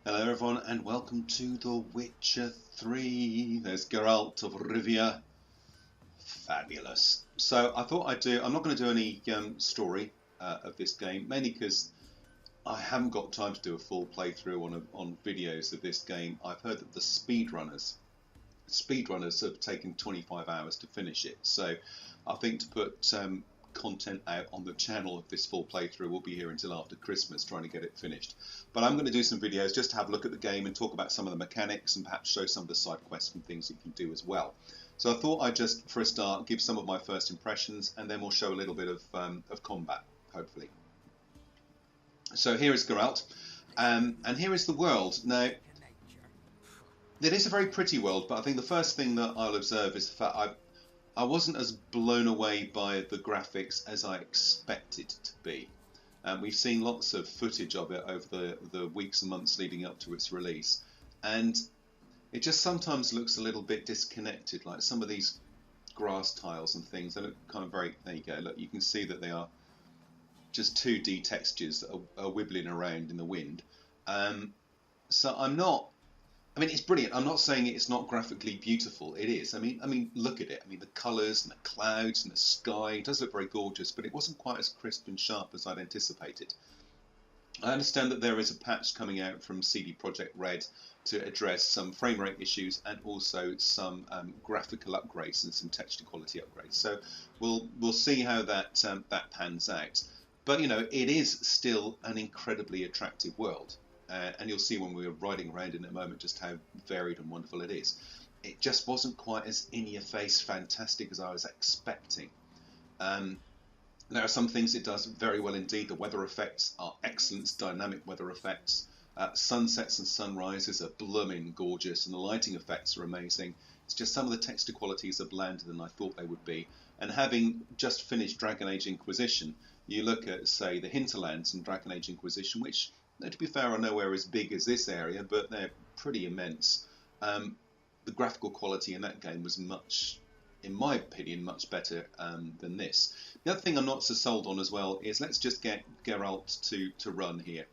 Hello everyone and welcome to The Witcher 3. There's Geralt of Rivia. Fabulous. So I thought I'm not going to do any story of this game, mainly because I haven't got time to do a full playthrough on videos of this game. I've heard that the speedrunners have taken 25 hours to finish it. So I think to put content out on the channel of this full playthrough, we'll be here until after Christmas trying to get it finished. But I'm going to do some videos just to have a look at the game and talk about some of the mechanics and perhaps show some of the side quests and things that you can do as well. So I thought I'd just, for a start, give some of my first impressions and then we'll show a little bit of combat, hopefully. So here is Geralt, and here is the world. Now, it is a very pretty world, but I think the first thing that I'll observe is the fact I wasn't as blown away by the graphics as I expected to be. We've seen lots of footage of it over the weeks and months leading up to its release, and it just sometimes looks a little bit disconnected, like some of these grass tiles and things. They look kind of very, there you go, look, you can see that they are just 2D textures that are wibbling around in the wind. So I'm not, I mean, it's brilliant. I'm not saying it's not graphically beautiful. It is. I mean, look at it. I mean, the colours and the clouds and the sky, it does look very gorgeous, but it wasn't quite as crisp and sharp as I'd anticipated. I understand that there is a patch coming out from CD Projekt Red to address some frame rate issues and also some graphical upgrades and some texture quality upgrades. So we'll see how that pans out. But you know, it is still an incredibly attractive world. And you'll see when we're riding around in a moment just how varied and wonderful it is. It just wasn't quite as in-your-face fantastic as I was expecting. There are some things it does very well indeed. The weather effects are excellent, dynamic weather effects. Sunsets and sunrises are blooming gorgeous, and the lighting effects are amazing. It's just some of the texture qualities are blander than I thought they would be. And having just finished Dragon Age Inquisition, you look at, say, the hinterlands in Dragon Age Inquisition, which, to be fair, are nowhere as big as this area, but they're pretty immense. The graphical quality in that game was much, in my opinion, much better than this. The other thing I'm not so sold on as well is let's just get Geralt to run here.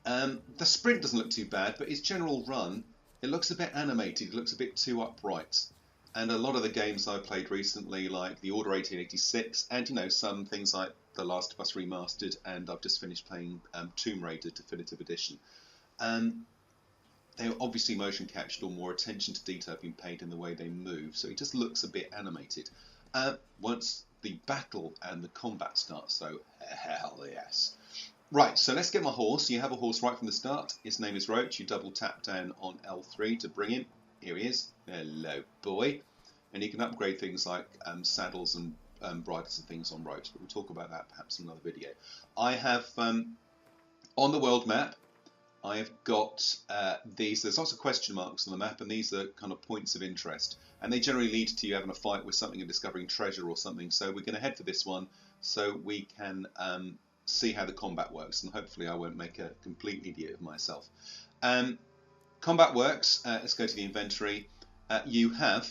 The sprint doesn't look too bad, but his general run, it looks a bit animated, it looks a bit too upright. And a lot of the games I played recently, like the Order 1886, and you know, some things like The Last of Us Remastered, and I've just finished playing Tomb Raider Definitive Edition. They obviously motion captured or more attention to detail being paid in the way they move, so it just looks a bit animated. Once the battle and the combat starts, though, hell yes. Right, so let's get my horse. You have a horse right from the start. His name is Roach. You double tap down on L3 to bring him. Here he is. Hello, boy. And you can upgrade things like saddles and bridles and things on Roach, but we'll talk about that perhaps in another video. I have, on the world map, I have got these, there's lots of question marks on the map, and these are kind of points of interest. And they generally lead to you having a fight with something and discovering treasure or something. So we're going to head for this one so we can see how the combat works, and hopefully I won't make a complete idiot of myself. Combat works, let's go to the inventory. You have,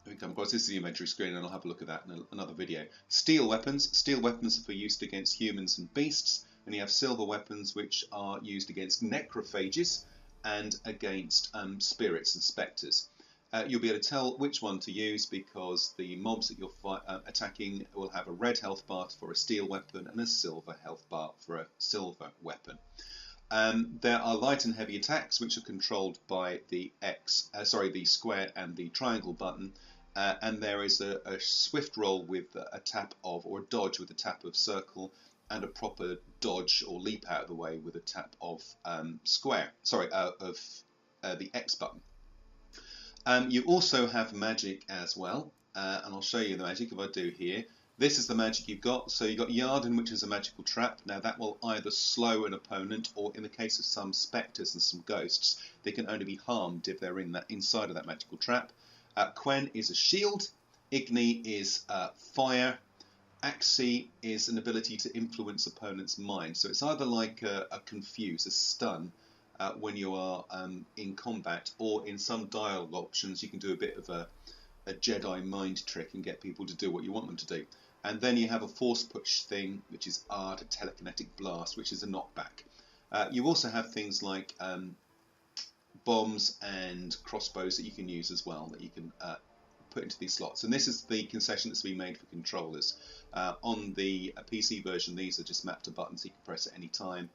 here we come across, this is the inventory screen, and I'll have a look at that in another video. Steel weapons are for use against humans and beasts, and you have silver weapons which are used against necrophages and against spirits and spectres. You'll be able to tell which one to use because the mobs that you're attacking will have a red health bar for a steel weapon and a silver health bar for a silver weapon. There are light and heavy attacks which are controlled by the the square and the triangle button, and there is a swift roll with a tap of, or a dodge with a tap of circle, and a proper dodge or leap out of the way with a tap of the X button. You also have magic as well, and I'll show you the magic if I do here. This is the magic you've got. So you've got Yarden, which is a magical trap. Now that will either slow an opponent, or in the case of some spectres and some ghosts, they can only be harmed if they're inside of that magical trap. Quen is a shield. Igni is fire. Axii is an ability to influence opponents' minds. So it's either like a confuse, a stun, when you are in combat, or in some dialogue options you can do a bit of a Jedi mind trick and get people to do what you want them to do. And then you have a force push thing, which is Ard, a telekinetic blast, which is a knockback. You also have things like bombs and crossbows that you can use as well, that you can put into these slots. And this is the concession that's been made for controllers. On the PC version, these are just mapped to buttons you can press at any time.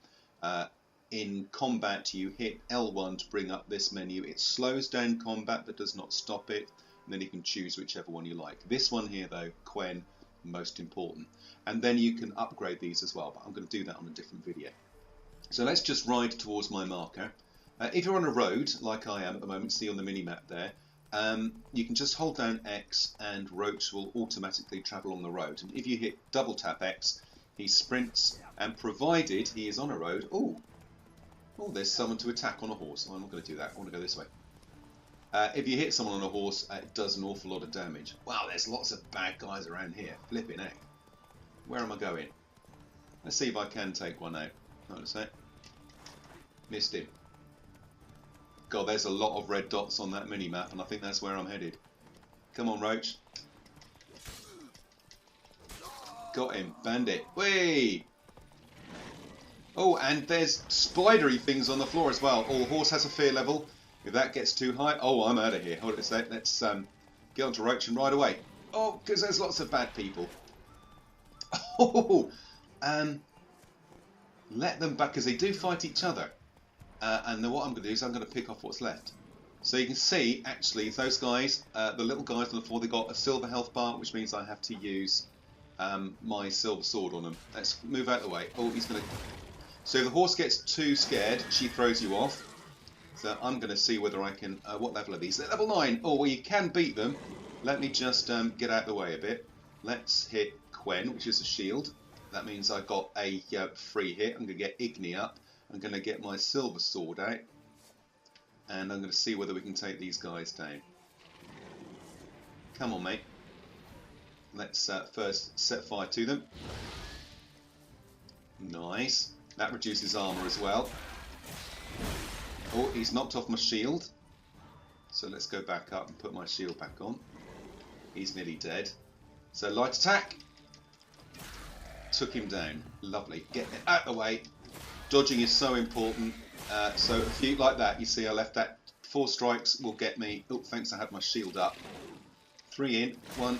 In combat, you hit L1 to bring up this menu. It slows down combat but does not stop it, and then you can choose whichever one you like. This one here though, Quen, most important. And then you can upgrade these as well, but I'm going to do that on a different video. So let's just ride towards my marker. If you're on a road, like I am at the moment, see on the mini-map there, you can just hold down X and Roach will automatically travel on the road. And if you hit double tap X, he sprints, and provided he is on a road... Oh, there's someone to attack on a horse. Oh, I'm not going to do that. I want to go this way. If you hit someone on a horse, it does an awful lot of damage. Wow, there's lots of bad guys around here. Flipping heck. Where am I going? Let's see if I can take one out. Hold on a sec. Missed him. God, there's a lot of red dots on that mini-map, and I think that's where I'm headed. Come on, Roach. Got him. Bandit. Whee! Oh, and there's spidery things on the floor as well. Oh, the horse has a fear level. If that gets too high... Oh, I'm out of here. Hold it a sec. Let's get onto Roach and ride away. Oh, because there's lots of bad people. Oh, let them back, because they do fight each other. And then what I'm going to do is I'm going to pick off what's left. So you can see, actually, those guys, the little guys on the floor, they got a silver health bar, which means I have to use my silver sword on them. Let's move out of the way. Oh, he's going to... So if the horse gets too scared, she throws you off. So I'm going to see whether I can... what level are these? They're level 9. Oh, well, you can beat them. Let me just get out of the way a bit. Let's hit Quen, which is a shield. That means I got a free hit. I'm going to get Igni up. I'm going to get my silver sword out. And I'm going to see whether we can take these guys down. Come on, mate. Let's first set fire to them. Nice. That reduces armour as well. Oh, he's knocked off my shield. So let's go back up and put my shield back on. He's nearly dead. So light attack. Took him down. Lovely. Get out of the way. Dodging is so important. So a few like that, you see I left that. 4 strikes will get me. Oh, thanks, I had my shield up. 3 in. 1,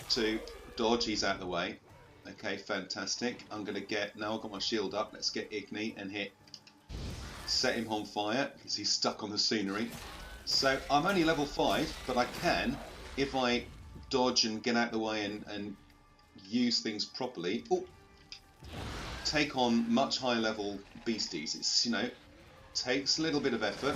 2. Dodge, he's out of the way. Okay, fantastic. I'm going to get... Now I've got my shield up. Let's get Igni and hit. Set him on fire because he's stuck on the scenery. So I'm only level 5, but I can, if I dodge and get out of the way and use things properly, take on much higher level beasties. It's, you know, takes a little bit of effort,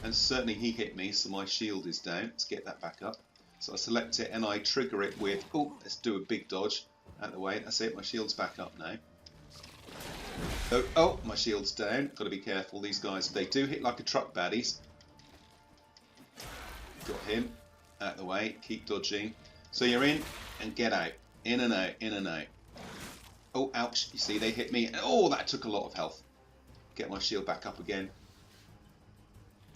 and certainly he hit me, so my shield is down. Let's get that back up. So I select it and I trigger it with, let's do a big dodge out of the way. That's it, my shield's back up now. Oh, my shield's down. Got to be careful. These guys, they do hit like a truck, baddies. Got him out of the way. Keep dodging. So you're in and get out. In and out, in and out. Oh, ouch. You see, they hit me. Oh, that took a lot of health. Get my shield back up again.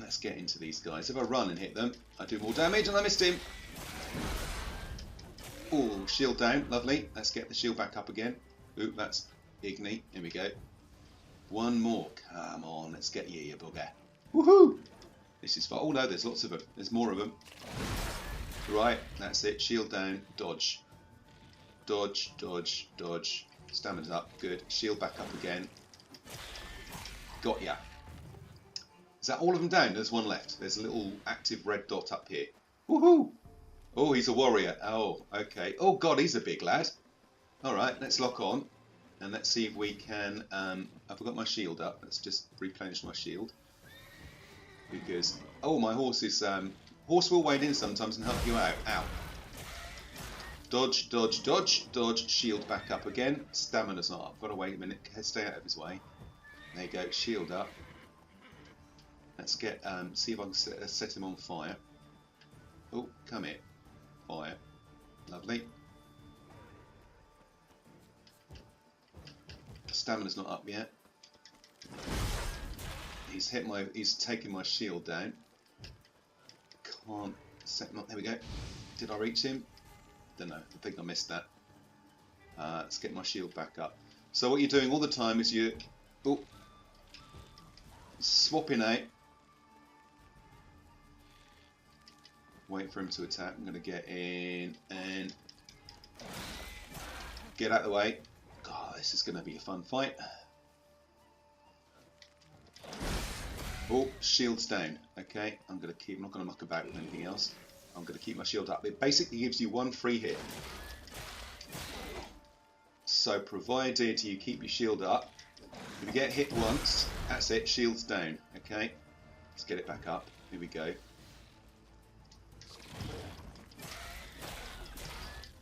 Let's get into these guys. If I run and hit them, I do more damage, and I missed him. Oh, shield down. Lovely. Let's get the shield back up again. Ooh, that's Igni. Here we go. One more. Come on, let's get you bugger. Woohoo! This is fun. Oh no, there's lots of them. There's more of them. Right, that's it. Shield down. Dodge. Dodge, dodge, dodge. Stamina's up. Good. Shield back up again. Got ya. Is that all of them down? There's one left. There's a little active red dot up here. Woohoo! Oh, he's a warrior. Oh, okay. Oh god, he's a big lad. Alright, let's lock on. And let's see if we can... I've got my shield up. Let's just replenish my shield. Because... Oh, my horse is... horse will wade in sometimes and help you out. Ow. Dodge, dodge, dodge, dodge. Shield back up again. Stamina's not up. Got to wait a minute. Stay out of his way. There you go. Shield up. Let's get... see if I can set him on fire. Oh, come here. Fire. Lovely. Stamina's not up yet. He's taken my shield down. Can't set him up. There we go. Did I reach him? Don't know. I think I missed that. Let's get my shield back up. So what you're doing all the time is you... Oh. swapping out. Wait for him to attack. I'm going to get in and get out of the way. God, this is going to be a fun fight. Oh, shield's down. Okay, I'm going to keep. I'm not going to muck about with anything else. I'm going to keep my shield up. It basically gives you one free hit. So provided you keep your shield up, if you get hit once, that's it. Shield's down. Okay, let's get it back up. Here we go.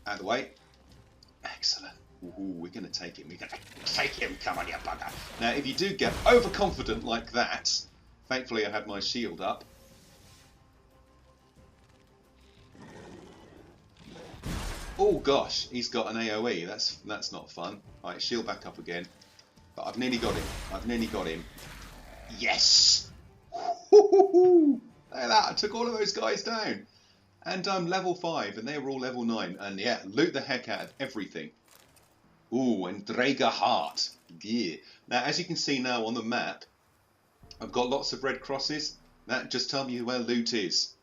Out of the way. Excellent. Ooh, we're going to take him. We're going to take him. Come on, you bugger. Now, if you do get overconfident like that, thankfully I had my shield up. Oh gosh, he's got an AoE. That's not fun. Right, shield back up again. But I've nearly got him. I've nearly got him. Yes! Look at that. I took all of those guys down. And I'm level 5, and they were all level 9. And yeah, loot the heck out of everything. Ooh, and Draga Heart. Yeah. Now, as you can see now on the map, I've got lots of red crosses. That just tells me where loot is.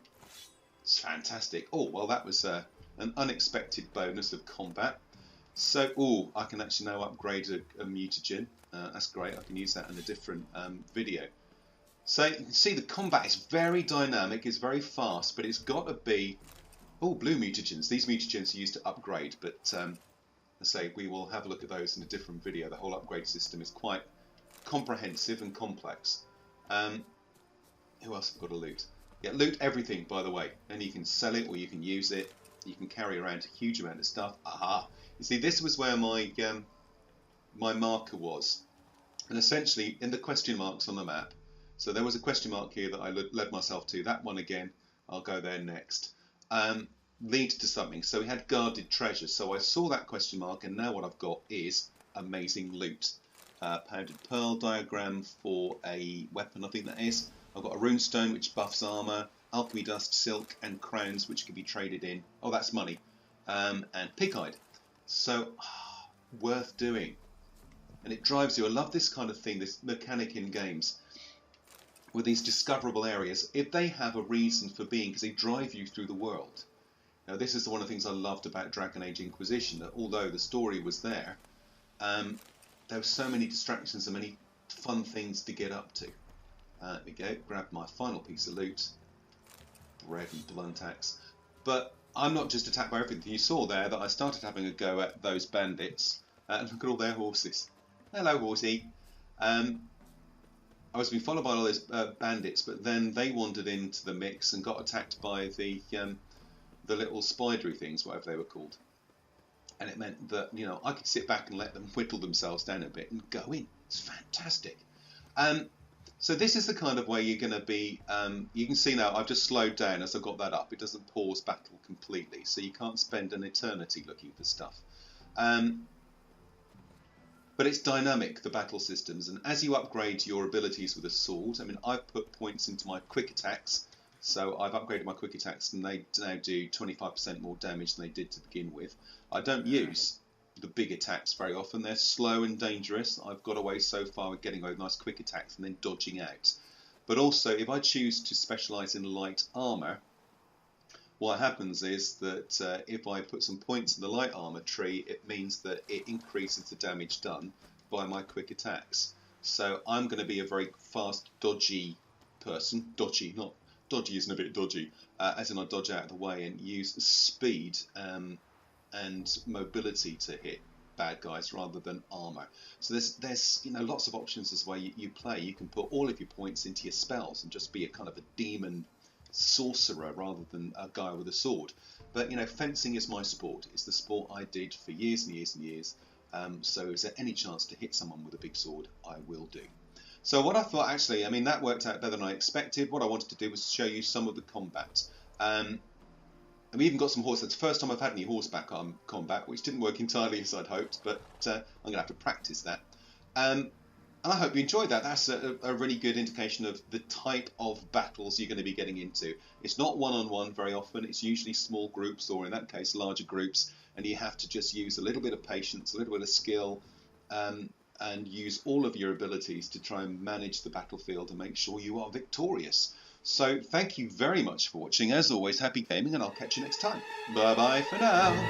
It's fantastic. Oh, well, that was an unexpected bonus of combat. So, ooh, I can actually now upgrade a mutagen. That's great. I can use that in a different video. So you can see the combat is very dynamic, it's very fast, but it's got to be... Oh, blue mutagens. These mutagens are used to upgrade, but I say we will have a look at those in a different video. The whole upgrade system is quite comprehensive and complex. Who else have got to loot? Yeah, loot everything, by the way. And you can sell it or you can use it. You can carry around a huge amount of stuff. Aha! You see, this was where my my marker was. And essentially, in the question marks on the map, so there was a question mark here that I led myself to. That one again, I'll go there next. Leads to something. So we had guarded treasure. So I saw that question mark, and now what I've got is amazing loot. Pounded pearl diagram for a weapon, I think that is. I've got a runestone which buffs armor, alchemy dust, silk, and crowns which can be traded in. Oh, that's money. And pig-hide. So, worth doing. And it drives you. I love this kind of thing, this mechanic in games. With these discoverable areas, if they have a reason for being, because they drive you through the world. Now, this is one of the things I loved about Dragon Age Inquisition, that although the story was there, there were so many distractions and many fun things to get up to. There we go, grab my final piece of loot, bread and blunt axe. But I'm not just attacked by everything. You saw there that I started having a go at those bandits, and look at all their horses. Hello, horsey. I was being followed by all those bandits, but then they wandered into the mix and got attacked by the little spidery things, whatever they were called. And it meant that, you know, I could sit back and let them whittle themselves down a bit and go in. It's fantastic. So this is the kind of way you're going to be. You can see now I've just slowed down as I got that up. It doesn't pause battle completely, so you can't spend an eternity looking for stuff. But it's dynamic, the battle systems, and as you upgrade your abilities with a sword, I mean, I've put points into my quick attacks, so I've upgraded my quick attacks and they now do 25% more damage than they did to begin with. I don't use the big attacks very often. They're slow and dangerous. I've got away so far with getting away with nice quick attacks and then dodging out. But also, if I choose to specialise in light armour, what happens is that if I put some points in the light armour tree, it means that it increases the damage done by my quick attacks. So I'm going to be a very fast, dodgy person. Dodgy, not dodgy isn't a bit dodgy, as in I dodge out of the way and use speed and mobility to hit bad guys rather than armour. So there's you know, lots of options as way you play. You can put all of your points into your spells and just be a kind of a demon sorcerer rather than a guy with a sword. But you know, fencing is my sport. It's the sport I did for years and years and years. So is there any chance to hit someone with a big sword? I will do. So what I thought, actually, I mean, that worked out better than I expected. What I wanted to do was show you some of the combat. And we even got some horse. It's the first time I've had any horseback combat, which didn't work entirely as I'd hoped, but I'm going to have to practice that. And I hope you enjoyed that. That's a really good indication of the type of battles you're going to be getting into. It's not one-on-one very often. It's usually small groups, or in that case, larger groups, and you have to just use a little bit of patience, a little bit of skill, and use all of your abilities to try and manage the battlefield and make sure you are victorious. So thank you very much for watching. As always, happy gaming, and I'll catch you next time. Bye bye for now.